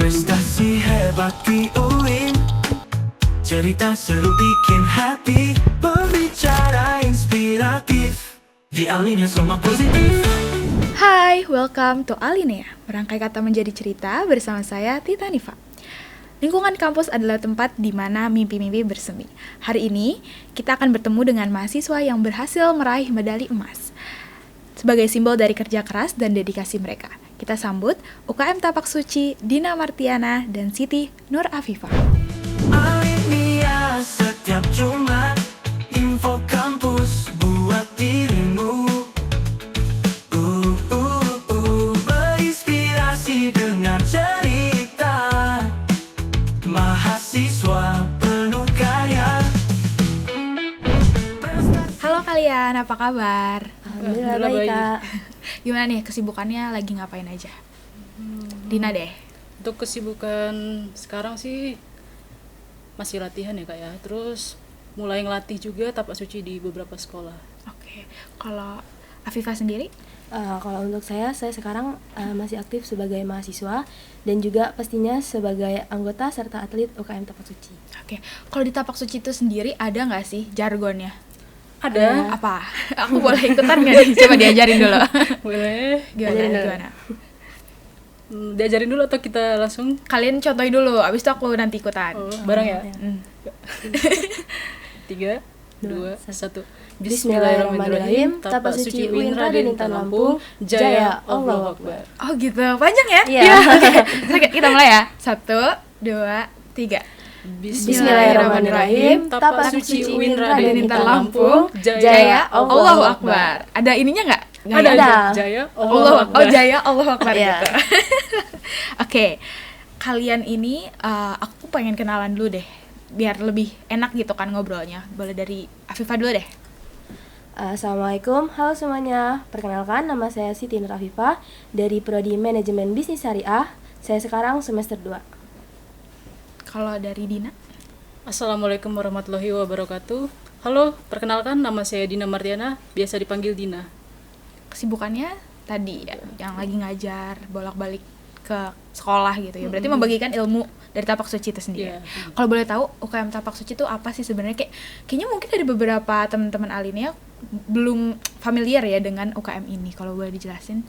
Prestasi hebat di UIN, cerita seru bikin happy, berbicara inspiratif, di Alinea semua positif. Hai, welcome to Alinea, merangkai kata menjadi cerita bersama saya Tita Nifa. Lingkungan kampus adalah tempat di mana mimpi-mimpi bersemi. Hari ini, kita akan bertemu dengan mahasiswa yang berhasil meraih medali emas. Sebagai simbol dari kerja keras dan dedikasi mereka, kita sambut UKM Tapak Suci, Dina Martiana, dan Siti Nur Afifah. Alinea setiap Jumat, info kampus buat dirimu. Berinspirasi dengan cerita mahasiswa penuh karya. Halo kalian, apa kabar? Alhamdulillah baik, Kak. Gimana nih, kesibukannya lagi ngapain aja? Dina deh. Untuk kesibukan sekarang sih masih latihan ya, Kak ya. Terus mulai ngelatih juga tapak suci di beberapa sekolah. Oke, kalau Afifah sendiri? Kalau untuk saya sekarang masih aktif sebagai mahasiswa dan juga pastinya sebagai anggota serta atlet UKM Tapak Suci. Oke, kalau di Tapak Suci itu sendiri ada nggak sih jargonnya? Ada. Apa? Aku boleh ikutan nggak nih? Coba diajarin dulu. Boleh. Gimana? Diajarin dulu atau kita langsung? Kalian contohin dulu, abis itu aku nanti ikutan. Bareng ya? 3, 2, 1. Bismillahirrahmanirrahim. Tapak Suci UIN Raden Intan Lampung, Jaya Allahu Akbar. Oh gitu, panjang ya? Iya. Oke, kita mulai ya. 1, 2, 3. Bismillahirrahmanirrahim. Tapak Suci UIN Raden Intan Lampung, Jaya Allahu Akbar. Ada ininya nggak? Ada. Jaya Allahu Akbar. Oh, Jaya Allahu Akbar Iya. gitu. Oke, kalian ini aku pengen kenalan dulu deh, biar lebih enak gitu kan ngobrolnya. Boleh dari Afifah dulu deh. Assalamualaikum, halo semuanya. Perkenalkan, nama saya Siti Nur Afifah dari Prodi Manajemen Bisnis Syariah. Saya sekarang semester 2. Kalau dari Dina? Assalamualaikum warahmatullahi wabarakatuh. Halo, perkenalkan nama saya Dina Martiana, biasa dipanggil Dina. Kesibukannya tadi ya, yang lagi ngajar, bolak-balik ke sekolah gitu ya. Berarti membagikan ilmu dari Tapak Suci itu sendiri. Iya. Kalau boleh tahu UKM Tapak Suci itu apa sih sebenarnya? Kayaknya mungkin dari beberapa teman-teman Alinea belum familiar ya dengan UKM ini. Kalau boleh dijelasin.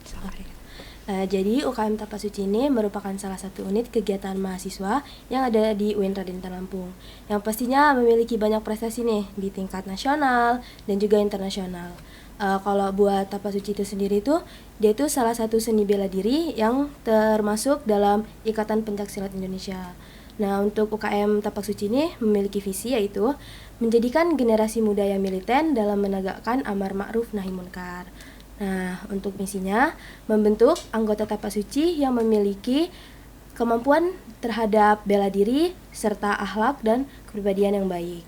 Jadi UKM Tapak Suci ini merupakan salah satu unit kegiatan mahasiswa yang ada di UIN Raden Intan Lampung, yang pastinya memiliki banyak prestasi nih di tingkat nasional dan juga internasional. Kalau buat Tapak Suci itu sendiri tuh, dia itu salah satu seni bela diri yang termasuk dalam Ikatan Pencaksilat Indonesia. Nah, untuk UKM Tapak Suci ini memiliki visi yaitu menjadikan generasi muda yang militen dalam menegakkan amar ma'ruf nahi munkar. Nah, untuk misinya membentuk anggota Tapak Suci yang memiliki kemampuan terhadap bela diri serta akhlak dan kepribadian yang baik.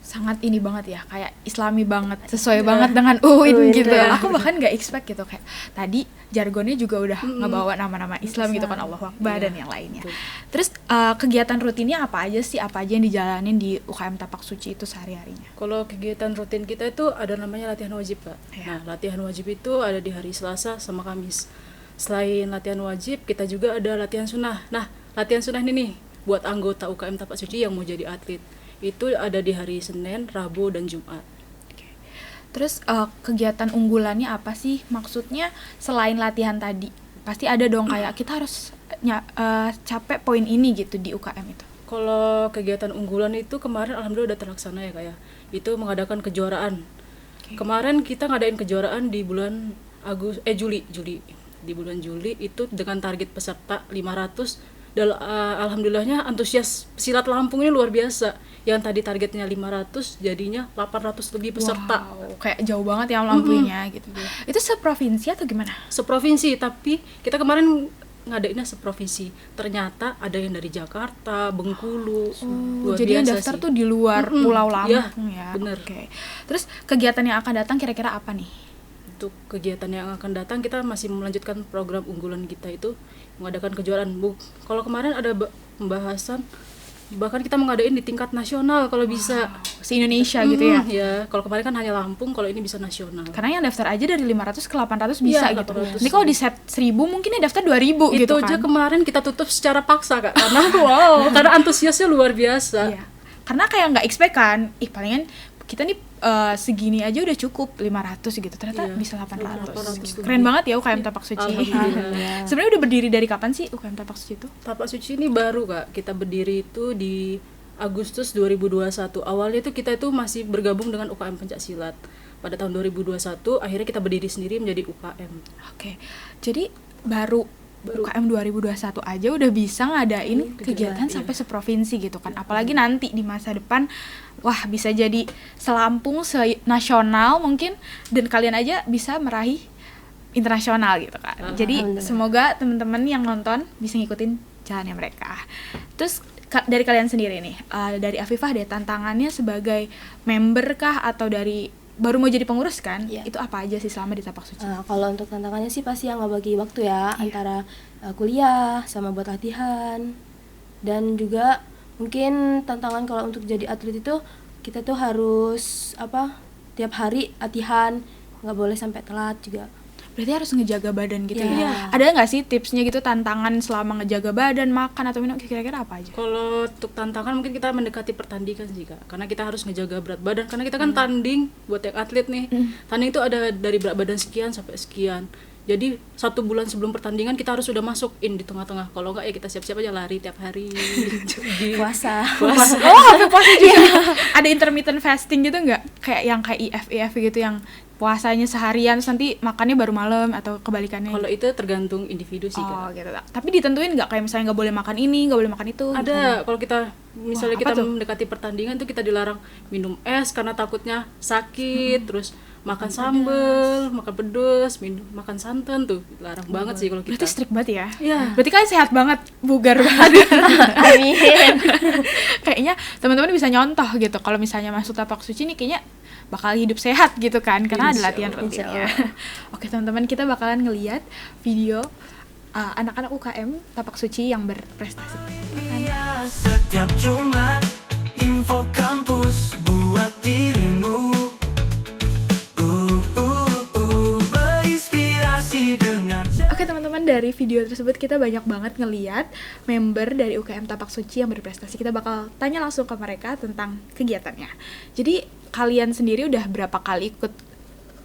Sangat ini banget ya, kayak islami banget, sesuai banget dengan UIN gitu. ya. Aku bahkan gak expect gitu, kayak tadi jargonnya juga udah ngebawa nama-nama Islam gitu kan, Allahu Akbar dan yang lainnya. Terus kegiatan rutinnya apa aja sih, apa aja yang dijalanin di UKM Tapak Suci itu sehari-harinya? Kalau kegiatan rutin kita itu ada namanya latihan wajib, Kak. Ya. Nah, latihan wajib itu ada di hari Selasa sama Kamis. Selain latihan wajib, kita juga ada latihan sunnah. Nah, latihan sunnah ini nih buat anggota UKM Tapak Suci yang mau jadi atlet. Itu ada di hari Senin, Rabu, dan Jumat. Terus kegiatan unggulannya apa sih? Maksudnya selain latihan tadi, pasti ada dong kayak kita harus capek poin ini gitu di UKM itu. Kalau kegiatan unggulan itu kemarin alhamdulillah udah terlaksana ya, Kak ya. Itu mengadakan kejuaraan. Kemarin kita ngadain kejuaraan di bulan Juli. Di bulan Juli itu dengan target peserta 500. Dan alhamdulillahnya antusias silat Lampung ini luar biasa. Yang tadi targetnya 500 jadinya 800 lebih peserta. Wow, kayak jauh banget ya lampunya gitu. Itu seprovinsi atau gimana? Seprovinsi, tapi kita kemarin ngadainnya seprovinsi. Ternyata ada yang dari Jakarta, Bengkulu. Luar Jadi yang biasa daftar sih. tuh di luar Pulau Lampung ya. Bener. Oke. Terus kegiatan yang akan datang kira-kira apa nih? Untuk kegiatan yang akan datang kita masih melanjutkan program unggulan kita itu mengadakan kejuaraan. Kalau kemarin ada pembahasan bahkan kita mengadain di tingkat nasional kalau bisa. Se-Indonesia gitu ya. Ya, kalau kemarin kan hanya Lampung, kalau ini bisa nasional. Karena yang daftar aja dari 500 ke 800 bisa Iya, gitu. 800. Ini kalau di set 1000 mungkin ya daftar 2000 Itu gitu aja kan. kemarin kita tutup secara paksa Kak, karena karena antusiasnya luar biasa. Iya. Karena kayak nggak expect kan, palingan kita nih segini aja udah cukup 500 gitu. Ternyata Iya, bisa 800. 800 Keren banget ya UKM Tapak Suci. Alhamdulillah. Sebenarnya udah berdiri dari kapan sih UKM Tapak Suci itu? Tapak Suci ini baru Kak, kita berdiri itu di Agustus 2021. Awalnya itu kita itu masih bergabung dengan UKM Pencaksilat. Pada tahun 2021 akhirnya kita berdiri sendiri menjadi UKM. Oke. Jadi baru UKM 2021 aja udah bisa ngadain kegiatan sampai seprovinsi gitu kan. Apalagi nanti di masa depan wah bisa jadi selampung nasional mungkin, dan kalian aja bisa meraih internasional gitu kan. Jadi Alhamdulillah. semoga teman-teman yang nonton bisa ngikutin jalannya mereka. Terus dari kalian sendiri nih, dari Afifah deh, tantangannya sebagai member kah atau dari baru mau jadi pengurus kan? Iya. Itu apa aja sih selama di Tapak Suci? Kalau untuk tantangannya sih pasti yang nggak bagi waktu ya, antara kuliah sama buat latihan, dan juga mungkin tantangan kalau untuk jadi atlet itu kita tuh harus tiap hari latihan, nggak boleh sampai telat juga. Berarti harus ngejaga badan gitu Iya. ya? Ada nggak sih tipsnya gitu, tantangan selama ngejaga badan, makan atau minum, kira-kira apa aja? Kalau untuk tantangan mungkin kita mendekati pertandingan sih Kak, karena kita harus ngejaga berat badan, karena kita kan tanding buat yang atlet nih. Tanding itu ada dari berat badan sekian sampai sekian. Jadi 1 bulan sebelum pertandingan kita harus sudah masuk di tengah-tengah. Kalau enggak ya kita siap-siap aja lari tiap hari. Puasa. Oh, sampai puasa juga. Ada intermittent fasting gitu nggak? Kayak yang kayak IF gitu yang puasanya seharian terus nanti makannya baru malam atau kebalikannya? Kalau itu tergantung individu sih Oh Kak. gitu. Tapi ditentuin nggak kayak misalnya nggak boleh makan ini, nggak boleh makan itu? Ada, kalau kita misalnya Wah, apa kita tuh? mendekati pertandingan tuh kita dilarang minum es karena takutnya sakit, terus makan sambel, makan pedas, makan santan tuh larang banget sih kalau kita. Berarti strict banget ya? Iya. Berarti kalian sehat banget, bugar banget. Amin. Kayaknya teman-teman bisa nyontoh gitu. Kalau misalnya masuk Tapak Suci nih kayaknya bakal hidup sehat gitu kan, karena ada Insya latihan Allah. rutinnya. Oke teman-teman, kita bakalan ngeliat video anak-anak UKM Tapak Suci yang berprestasi. Iya, setiap Jumat info kampus buat dirimu. Berinspirasi dengan Oke teman-teman, dari video tersebut kita banyak banget ngeliat member dari UKM Tapak Suci yang berprestasi. Kita bakal tanya langsung ke mereka tentang kegiatannya. Jadi kalian sendiri udah berapa kali ikut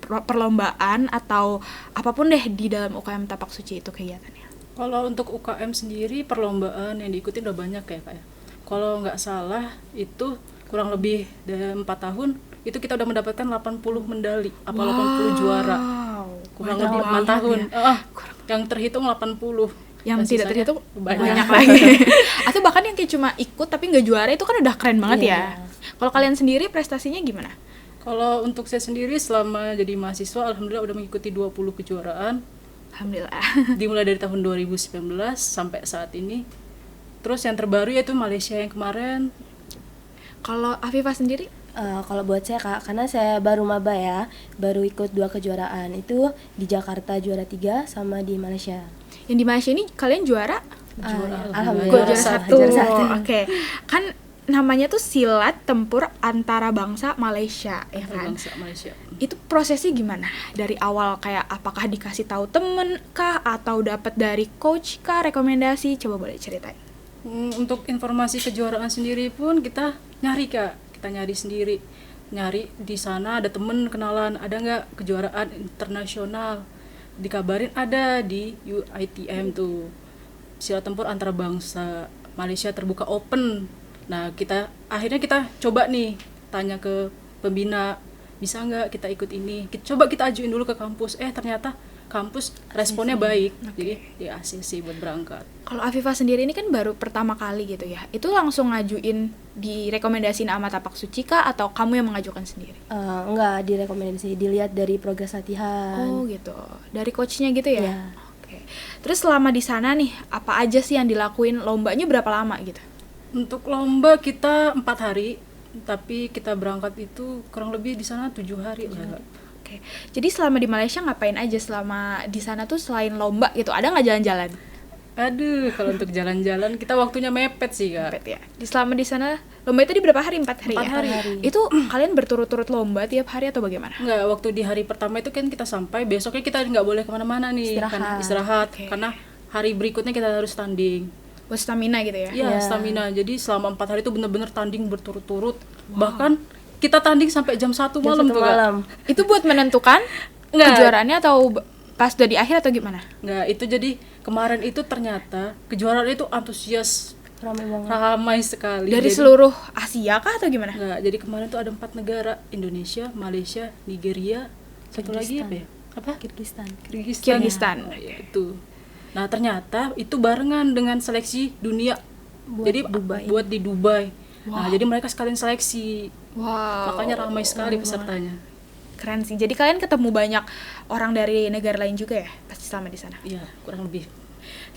perlombaan atau apapun deh di dalam UKM Tapak Suci itu kegiatannya? Kalau untuk UKM sendiri perlombaan yang diikuti udah banyak ya Kak ya. Kalau nggak salah itu kurang lebih dari 4 tahun itu kita udah mendapatkan 80 medali, 80 juara. Kurang banyak lebih 4 banget tahun. ya. Yang terhitung 80. Yang Dan tidak sisanya terhitung banyak. banyak lagi. Atau bahkan yang kayak cuma ikut tapi nggak juara, itu kan udah keren banget ya. Kalau kalian sendiri prestasinya gimana? Kalau untuk saya sendiri selama jadi mahasiswa alhamdulillah udah mengikuti 20 kejuaraan. Alhamdulillah. Dimulai dari tahun 2019 sampai saat ini. Terus yang terbaru yaitu Malaysia yang kemarin. Kalau Afifah sendiri? Kalau buat saya Kak, karena saya baru maba ya, baru ikut 2 kejuaraan. Itu di Jakarta juara 3 sama di Malaysia. Yang di Malaysia ini kalian juara? Alhamdulillah. Juara satu. Juara satu. Oke. Kan namanya tuh silat tempur antara bangsa Malaysia, ya kan? Bangsa Malaysia. Itu prosesnya gimana? Dari awal kayak apakah dikasih tahu temen kah atau dapat dari coach kah rekomendasi? Coba boleh ceritain. Untuk informasi kejuaraan sendiri pun kita nyari Kak, kita nyari sendiri. Nyari di sana ada temen kenalan, ada nggak kejuaraan internasional? Dikabarin ada di UITM tuh. Silat tempur antara bangsa Malaysia terbuka open. Nah, akhirnya kita coba nih tanya ke pembina, bisa nggak kita ikut ini? Coba kita ajuin dulu ke kampus. Ternyata kampus responnya baik. Jadi di ACC buat berangkat. Kalau Afifah sendiri ini kan baru pertama kali gitu ya. Itu langsung ngajuin direkomendasiin sama Tapak Suci kah atau kamu yang mengajukan sendiri? Enggak direkomendasi, dilihat dari progres latihan. Oh gitu. Dari coachnya gitu ya? Iya. Oke. Terus selama di sana nih, apa aja sih yang dilakuin? Lombanya berapa lama gitu? Untuk lomba kita 4 hari, tapi kita berangkat itu kurang lebih di sana 7 hari lah. Oke. Jadi selama di Malaysia ngapain aja selama di sana tuh selain lomba gitu? Ada nggak jalan-jalan? Aduh, kalau untuk jalan-jalan kita waktunya mepet sih Kak. Pet ya. Selama di sana lomba itu di berapa hari? 4 hari 4 ya? hari. Itu kalian berturut-turut lomba tiap hari atau bagaimana? Enggak, waktu di hari pertama itu kan kita sampai, besoknya kita nggak boleh kemana-mana nih. Istirahat. Oke. Karena hari berikutnya kita harus tanding. Buat stamina gitu ya? Iya, stamina. Jadi selama 4 hari itu bener-bener tanding berturut-turut. Bahkan kita tanding sampai jam 1 malam tuh Kak. malam. Itu buat menentukan Enggak. kejuaraannya atau pas udah di akhir atau gimana? Enggak, itu jadi kemarin itu ternyata kejuaraan itu antusias Ramai banget. ramai sekali. Dari Jadi- seluruh Asia kah atau gimana? Enggak, jadi kemarin tuh ada 4 negara, Indonesia, Malaysia, Nigeria, satu lagi apa ya? Apa? Kirgistan. Kirgistan. Oh, iya, itu. Nah, ternyata itu barengan dengan seleksi dunia. Jadi buat di Dubai. Nah, jadi mereka sekalian seleksi. Wow. Makanya ramai sekali pesertanya. Keren sih. Jadi kalian ketemu banyak orang dari negara lain juga ya pasti selama di sana. Iya, kurang lebih.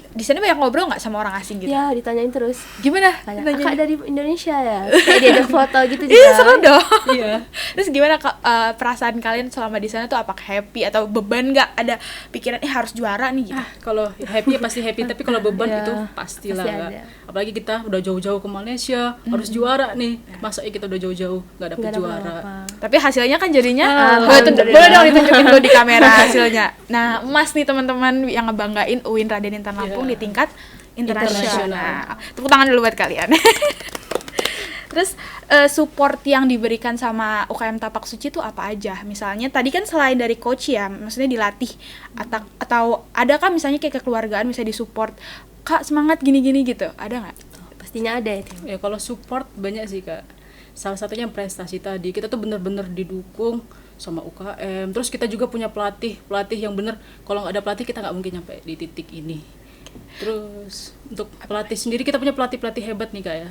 Di sana banyak ngobrol nggak sama orang asing gitu? Ya, ditanyain terus. Gimana? Kayak, Nanya. Kakak dari Indonesia ya? Kayak diajak foto gitu juga. Iya, seru dong. Iya. Terus gimana perasaan kalian selama di sana tuh, apakah happy atau beban nggak? Ada pikiran harus juara nih gitu. Kalau happy ya pasti happy, tapi kalau beban Iya, itu pastilah. pasti Kak. ada. Apalagi kita udah jauh-jauh ke Malaysia, harus juara nih. Masa kita udah jauh-jauh nggak dapet Nggak dapat juara. apa-apa. Tapi hasilnya kan jadinya Alhamdulillah. boleh dong ditunjukin dulu di kamera hasilnya. Nah, emas nih teman-teman yang ngebanggain UIN Raden Intan Lampung di tingkat internasional. Internasional. Tepuk tangan dulu buat kalian. Terus support yang diberikan sama UKM Tapak Suci itu apa aja? Misalnya tadi kan selain dari coach ya, maksudnya dilatih atau ada kan misalnya kayak kekeluargaan misalnya disupport, Kak semangat gini-gini gitu, ada nggak? Pastinya ada itu. Ya kalau support banyak sih Kak. Salah satunya prestasi tadi. Kita tuh bener-bener didukung sama UKM. Terus kita juga punya pelatih yang bener. Kalau nggak ada pelatih kita nggak mungkin nyampe di titik ini. Terus untuk pelatih sendiri kita punya pelatih hebat nih Kak ya.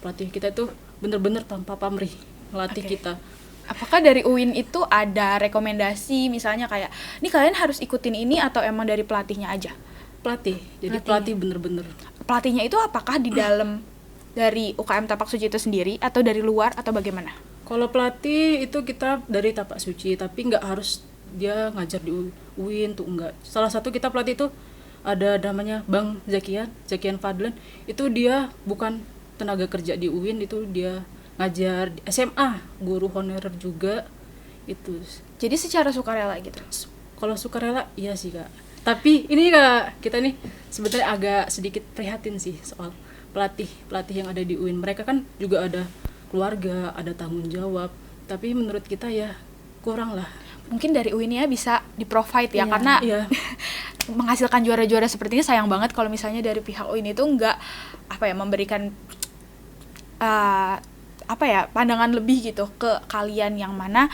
Pelatih kita itu bener-bener tanpa pamrih melatih Oke. kita. Apakah dari UIN itu ada rekomendasi misalnya kayak, nih kalian harus ikutin ini atau emang dari pelatihnya aja? Pelatih. Jadi pelatih bener-bener. Pelatihnya itu apakah di dalam dari UKM Tapak Suci itu sendiri atau dari luar atau bagaimana? Kalau pelatih itu kita dari Tapak Suci, tapi nggak harus dia ngajar di UIN tuh enggak. Salah satu kita pelatih itu ada namanya Bang Zakian Fadlan. Itu dia bukan tenaga kerja di UIN, itu dia ngajar di SMA, guru honorer juga itu. Jadi secara sukarela gitu. Kalau sukarela iya sih Kak. Tapi ini Kak, kita nih sebenarnya agak sedikit prihatin sih soal pelatih yang ada di UIN. Mereka kan juga ada keluarga, ada tanggung jawab. Tapi menurut kita ya kurang lah. Mungkin dari UIN ya bisa di-provide ya, Iya. karena Iya. menghasilkan juara-juara seperti ini sayang banget kalau misalnya dari pihak UIN itu nggak memberikan pandangan lebih gitu ke kalian yang mana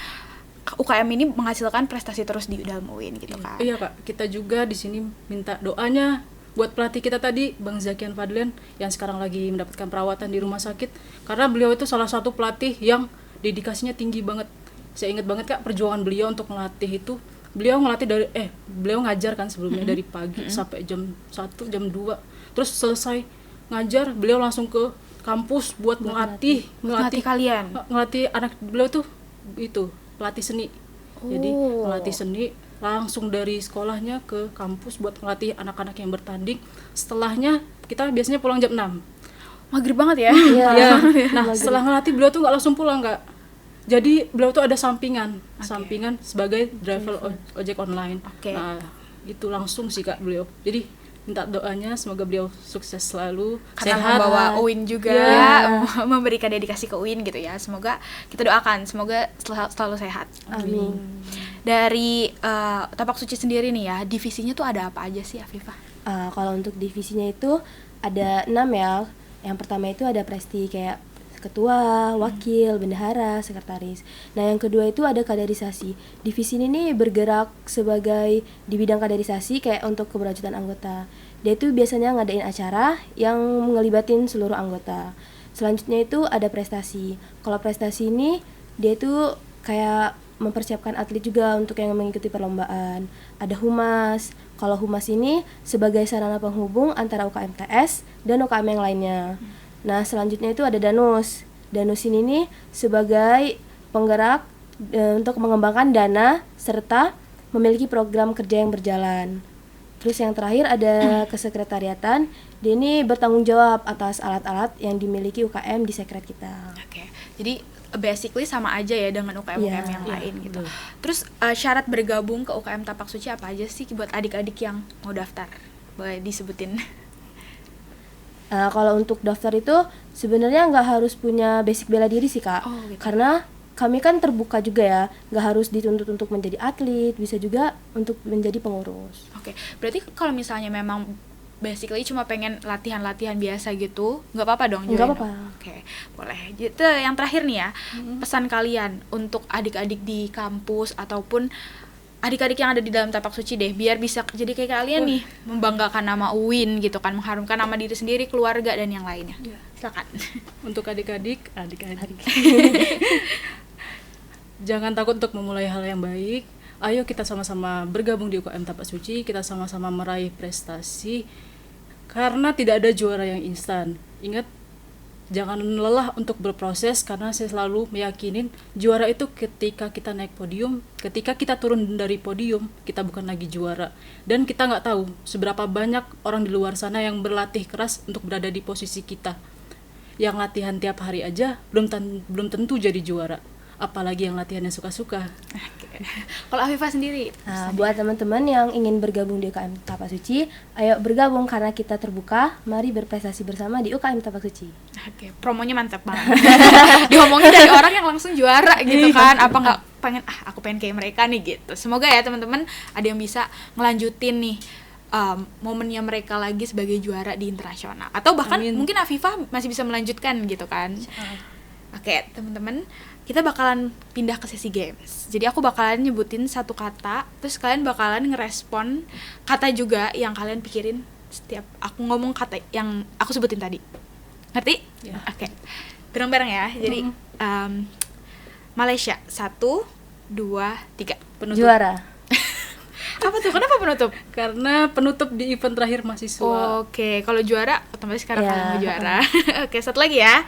UKM ini menghasilkan prestasi terus di dalam UIN gitu kan. Iya Kak, kita juga di sini minta doanya buat pelatih kita tadi, Bang Zakian Fadlan yang sekarang lagi mendapatkan perawatan di rumah sakit. Karena beliau itu salah satu pelatih yang dedikasinya tinggi banget. Saya ingat banget Kak perjuangan beliau untuk melatih itu. Beliau ngajar kan sebelumnya dari pagi sampai jam 1, jam 2. Terus selesai ngajar, beliau langsung ke kampus buat melatih kalian. ngelatih anak beliau tuh itu pelatih seni. Jadi Oh. pelatih seni langsung dari sekolahnya ke kampus buat melatih anak-anak yang bertanding. Setelahnya kita biasanya pulang jam 6. Maghrib banget ya. Iya. Ya. Nah, setelah ngelatih beliau tuh nggak langsung pulang Kak. Jadi beliau tuh ada sampingan sebagai driver ojek online. Oke. Nah, itu langsung sih Kak beliau. Jadi minta doanya semoga beliau sukses selalu, Karena sehat. membawa UIN juga, Ya. memberikan dedikasi ke UIN gitu ya. Semoga kita doakan, semoga selalu sehat. Amin. Dari Tapak Suci sendiri nih ya, divisinya tuh ada apa aja sih Afifah? Kalau untuk divisinya itu ada 6 ya. Yang pertama itu ada presti kayak ketua, wakil, bendahara, sekretaris. Nah, yang kedua itu ada kaderisasi. Divisi ini nih bergerak sebagai di bidang kaderisasi kayak untuk keberlanjutan anggota. Dia itu biasanya ngadain acara yang ngelibatin seluruh anggota. Selanjutnya itu ada prestasi. Kalau prestasi ini dia itu kayak mempersiapkan atlet juga untuk yang mengikuti perlombaan. Ada humas. Kalau humas ini sebagai sarana penghubung antara UKM TS dan UKM yang lainnya. Nah, selanjutnya itu ada Danus. Danus ini nih sebagai penggerak untuk mengembangkan dana serta memiliki program kerja yang berjalan. Terus yang terakhir ada kesekretariatan. Dia ini bertanggung jawab atas alat-alat yang dimiliki UKM di sekret kita. Oke, jadi basically sama aja ya dengan UKM-UKM Iya, yang lain gitu. betul. Terus syarat bergabung ke UKM Tapak Suci apa aja sih buat adik-adik yang mau daftar? Boleh disebutin? Kalau untuk daftar itu sebenarnya nggak harus punya basic bela diri sih Kak. Oh, gitu. Karena kami kan terbuka juga ya, nggak harus dituntut untuk menjadi atlet, bisa juga untuk menjadi pengurus. Oke, berarti kalau misalnya memang basically cuma pengen latihan-latihan biasa gitu, nggak apa-apa dong? Nggak join? apa-apa. Oke, boleh. Itu yang terakhir nih ya, pesan kalian untuk adik-adik di kampus ataupun adik-adik yang ada di dalam Tapak Suci deh, biar bisa jadi kayak kalian nih, membanggakan nama UIN gitu kan, mengharumkan nama diri sendiri, keluarga dan yang lainnya. Silakan. Untuk adik-adik jangan takut untuk memulai hal yang baik. Ayo kita sama-sama bergabung di UKM Tapak Suci, kita sama-sama meraih prestasi. Karena tidak ada juara yang instan. Ingat, jangan lelah untuk berproses, karena saya selalu meyakinin juara itu ketika kita naik podium, ketika kita turun dari podium, kita bukan lagi juara. Dan kita nggak tahu seberapa banyak orang di luar sana yang berlatih keras untuk berada di posisi kita. Yang latihan tiap hari aja belum tentu jadi juara. Apalagi yang latihannya suka-suka. Kalau Afifah sendiri, Buat teman-teman yang ingin bergabung di UKM Tapak Suci, ayo bergabung karena kita terbuka. Mari berprestasi bersama di UKM Tapak Suci. oke, promonya mantap banget. Diomongin dari orang yang langsung juara gitu kan. Apa nggak pengen, aku pengen kayak mereka nih gitu. Semoga ya teman-teman ada yang bisa ngelanjutin nih momennya mereka lagi sebagai juara di internasional. Atau bahkan Amin. mungkin Afifah masih bisa melanjutkan gitu kan. Oke, teman-teman, kita bakalan pindah ke sesi games. Jadi aku bakalan nyebutin satu kata, terus kalian bakalan ngerespon kata juga yang kalian pikirin setiap aku ngomong kata yang aku sebutin tadi. Ngerti? Ya. Oke. Bareng-bareng ya. Jadi Malaysia 1, 2, 3. Penutup. Juara. Apa tuh? Kenapa penutup? Karena penutup di event terakhir mahasiswa. Oke, kalau juara otomatis sekarang Ya. kalian mau juara. Oke, satu lagi ya.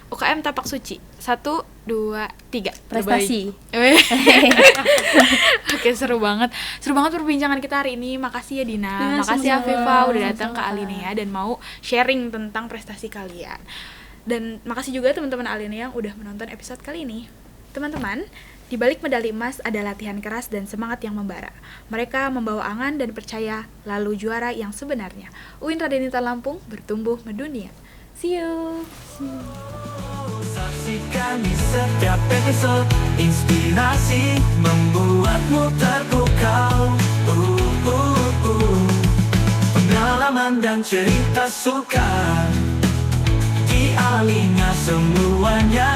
UKM Tapak Suci 1, 2, 3. Prestasi. Oke, seru banget perbincangan kita hari ini. Makasih ya Dina, Ya, makasih sama-sama. Afifah udah datang ke Sama-sama. Alinea dan mau sharing tentang prestasi kalian. Dan makasih juga teman-teman Alinea yang udah menonton episode kali ini. Teman-teman, di balik medali emas ada latihan keras dan semangat yang membara. Mereka membawa angan dan percaya lalu juara yang sebenarnya. UIN Radenita Lampung bertumbuh mendunia. See you. Saksikan di setiap episode, inspirasi membuatmu terpukau. Pengalaman dan cerita suka di Alinea semuanya